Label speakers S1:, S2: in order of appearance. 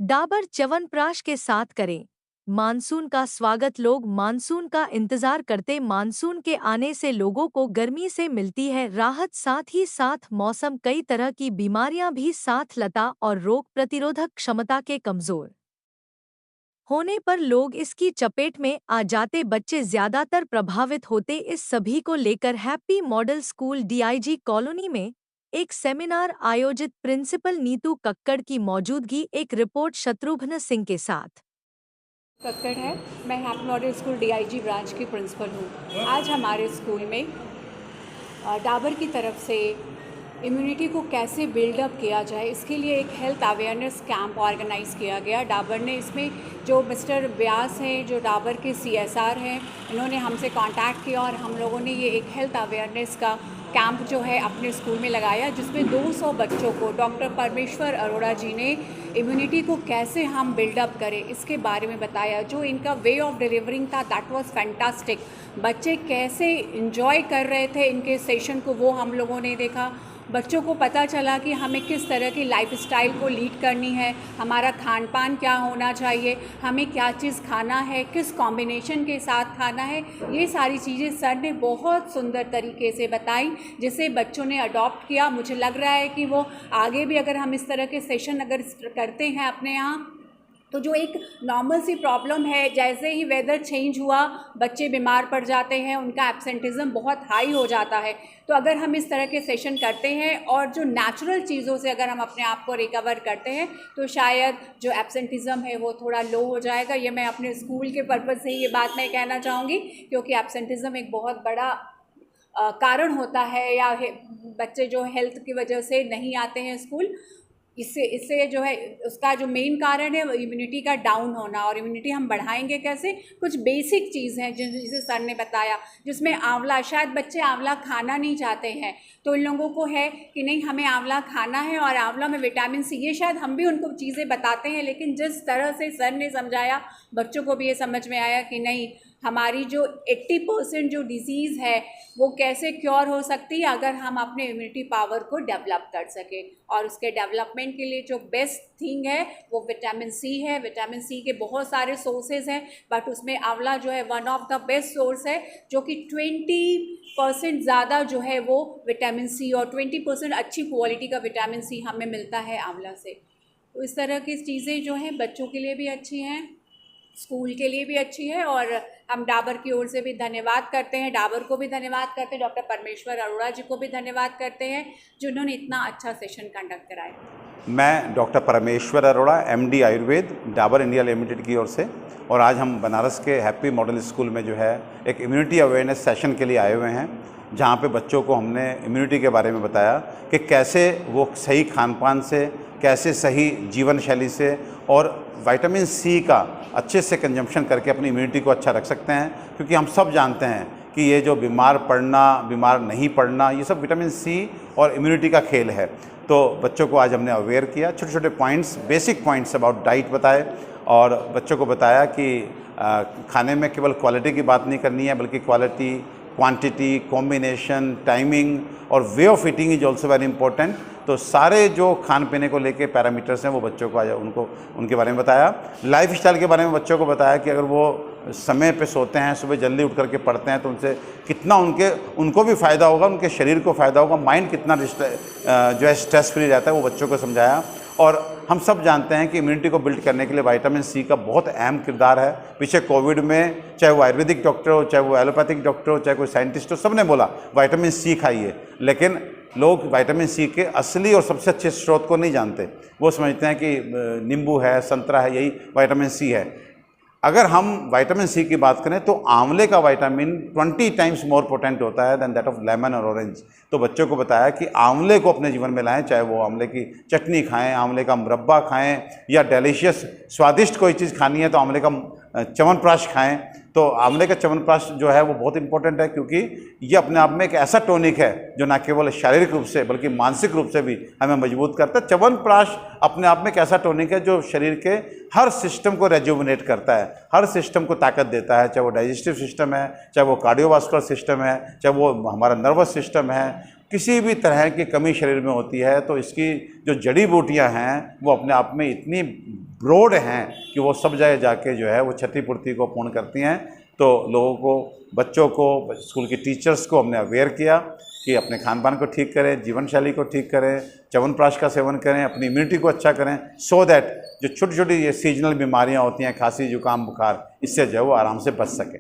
S1: डाबर च्यवनप्राश के साथ करें। मानसून का स्वागत। लोग मानसून का इंतजार करते। मानसून के आने से लोगों को गर्मी से मिलती है राहत, साथ ही साथ मौसम कई तरह की बीमारियां भी साथ लता और रोग प्रतिरोधक क्षमता के कमजोर होने पर लोग इसकी चपेट में आ जाते। बच्चे ज्यादातर प्रभावित होते। इस सभी को लेकर happy model school DIG colony में एक सेमिनार आयोजित। प्रिंसिपल नीतू कक्कड़ की मौजूदगी। एक रिपोर्ट शत्रुघ्न सिंह के साथ।
S2: कक्कड़ है। मैं happy model school DIG branch की प्रिंसिपल हूँ। आज हमारे स्कूल में डाबर की तरफ से इम्यूनिटी को कैसे बिल्डअप किया जाए, इसके लिए एक हेल्थ अवेयरनेस कैंप ऑर्गेनाइज़ किया गया। डाबर ने इसमें जो मिस्टर व्यास हैं, जो डाबर के सीएसआर हैं, इन्होंने हमसे कांटेक्ट किया और हम लोगों ने ये एक हेल्थ अवेयरनेस का कैंप जो है अपने स्कूल में लगाया, जिसमें 200 बच्चों को डॉक्टर परमेश्वर अरोड़ा जी ने इम्यूनिटी को कैसे हम बिल्डअप करें इसके बारे में बताया। जो इनका वे ऑफ डिलीवरिंग था, दैट वाज फैंटास्टिक। बच्चे कैसे इन्जॉय कर रहे थे इनके सेशन को, वो हम लोगों ने देखा। बच्चों को पता चला कि हमें किस तरह की लाइफस्टाइल को लीड करनी है, हमारा खान पान क्या होना चाहिए, हमें क्या चीज़ खाना है, किस कॉम्बिनेशन के साथ खाना है। ये सारी चीज़ें सर ने बहुत सुंदर तरीके से बताई, जिसे बच्चों ने अडॉप्ट किया। मुझे लग रहा है कि वो आगे भी अगर हम इस तरह के सेशन अगर करते हैं अपने यहाँ, तो जो एक नॉर्मल सी प्रॉब्लम है, जैसे ही वेदर चेंज हुआ बच्चे बीमार पड़ जाते हैं, उनका एब्सेंटिज़म बहुत हाई हो जाता है। तो अगर हम इस तरह के सेशन करते हैं और जो नेचुरल चीज़ों से अगर हम अपने आप को रिकवर करते हैं, तो शायद जो एब्सेंटिज़म है वो थोड़ा लो हो जाएगा। ये मैं अपने स्कूल के पर्पज़ से ही ये बात मैं कहना चाहूँगी, क्योंकि एब्सेंटिज़म एक बहुत बड़ा कारण होता है, या बच्चे जो हेल्थ की वजह से नहीं आते हैं स्कूल, इससे जो है उसका जो मेन कारण है वो इम्यूनिटी का डाउन होना। और इम्यूनिटी हम बढ़ाएंगे कैसे? कुछ बेसिक चीज़ हैं जिसे सर ने बताया, जिसमें आंवला, शायद बच्चे आंवला खाना नहीं चाहते हैं, तो इन लोगों को है कि नहीं हमें आंवला खाना है और आंवला में विटामिन सी, ये शायद हम भी उनको चीज़ें बताते हैं, लेकिन जिस तरह से सर ने समझाया बच्चों को भी ये समझ में आया कि नहीं, हमारी जो 80% जो डिज़ीज़ है वो कैसे क्योर हो सकती है अगर हम अपने इम्यूनिटी पावर को डेवलप कर सकें। और उसके डेवलपमेंट के लिए जो बेस्ट थिंग है वो विटामिन सी है। विटामिन सी के बहुत सारे सोर्सेज हैं, बट उसमें आंवला जो है one of the best source है, जो कि 20% ज़्यादा जो है वो विटामिन सी, और 20% अच्छी क्वालिटी का विटामिन सी हमें मिलता है आंवला से। तो इस तरह की चीज़ें जो हैं बच्चों के लिए भी अच्छी हैं, स्कूल के लिए भी अच्छी है। और हम डाबर की ओर से भी धन्यवाद करते हैं, डाबर को भी धन्यवाद करते हैं, डॉक्टर परमेश्वर अरोड़ा जी को भी धन्यवाद करते हैं, जिन्होंने इतना अच्छा सेशन कंडक्ट कराया।
S3: मैं डॉक्टर परमेश्वर Arora, MD Ayurveda, Dabur India limited की ओर से, और आज हम बनारस के हैप्पी मॉडल स्कूल में जो है एक इम्यूनिटी अवेयरनेस सेशन के लिए आए हुए हैं, जहाँ पे बच्चों को हमने इम्यूनिटी के बारे में बताया कि कैसे वो सही खान पान से, कैसे सही जीवन शैली से और विटामिन सी का अच्छे से कंजम्पशन करके अपनी इम्यूनिटी को अच्छा रख सकते हैं। क्योंकि हम सब जानते हैं कि ये जो बीमार पड़ना, बीमार नहीं पड़ना, ये सब विटामिन सी और इम्यूनिटी का खेल है। तो बच्चों को आज हमने अवेयर किया, छोटे छोटे points, basic points about diet बताए, और बच्चों को बताया कि खाने में केवल क्वालिटी की बात नहीं करनी है, बल्कि क्वालिटी, क्वांटिटी, कॉम्बिनेशन, टाइमिंग और way of eating is also very important. तो सारे जो खान पीने को लेके पैरामीटर्स हैं वो बच्चों को आज उनके बारे में बताया। लाइफस्टाइल के बारे में बच्चों को बताया कि अगर वो समय पे सोते हैं, सुबह जल्दी उठ करके पढ़ते हैं, तो उनसे कितना उनको भी फ़ायदा होगा, उनके शरीर को फ़ायदा होगा, माइंड कितना जो है स्ट्रेस फ्री रहता है, वो बच्चों को समझाया। और हम सब जानते हैं कि इम्यूनिटी को बिल्ड करने के लिए विटामिन सी का बहुत अहम किरदार है। पीछे कोविड में चाहे वो आयुर्वेदिक डॉक्टर हो, चाहे वो एलोपैथिक डॉक्टर हो, चाहे कोई साइंटिस्ट हो, सब ने बोला विटामिन सी खाइए, लेकिन लोग विटामिन सी के असली और सबसे अच्छे स्रोत को नहीं जानते। वो समझते हैं कि नींबू है, संतरा है, यही विटामिन सी है। अगर हम विटामिन सी की बात करें तो आंवले का विटामिन 20 टाइम्स मोर पोटेंट होता है दैन दैट ऑफ लेमन और ऑरेंज। तो बच्चों को बताया कि आंवले को अपने जीवन में लाएं, चाहे वो आंवले की चटनी खाएं, आंवले का मुरब्बा खाएं, या डेलिशियस स्वादिष्ट कोई चीज़ खानी है तो आंवले का च्यवनप्राश खाएं। तो आंवले का च्यवनप्राश जो है वो बहुत इंपॉर्टेंट है, क्योंकि ये अपने आप में एक ऐसा टॉनिक है जो न केवल शारीरिक रूप से बल्कि मानसिक रूप से भी हमें मजबूत करता है। च्यवनप्राश अपने आप में एक ऐसा टॉनिक है जो शरीर के हर सिस्टम को रेजुविनेट करता है, हर सिस्टम को ताकत देता है, चाहे वो डाइजेस्टिव सिस्टम है, चाहे वो कार्डियोवास्कुलर सिस्टम है, चाहे वो हमारा नर्वस सिस्टम है। किसी भी तरह की कमी शरीर में होती है तो इसकी जो जड़ी बूटियां हैं वो अपने आप में इतनी ब्रॉड हैं कि वो सब जगह जाके जो है वो क्षतिपूर्ति को पूर्ण करती हैं। तो लोगों को, बच्चों को, स्कूल की टीचर्स को हमने अवेयर किया कि अपने खान पान को ठीक करें, जीवन शैली को ठीक करें, च्यवनप्राश का सेवन करें, अपनी इम्यूनिटी को अच्छा करें, सो दैट जो छोटी छोटी ये सीजनल बीमारियां होती हैं, खांसी जुकाम बुखार, इससे जो है वो आराम से बच सकें।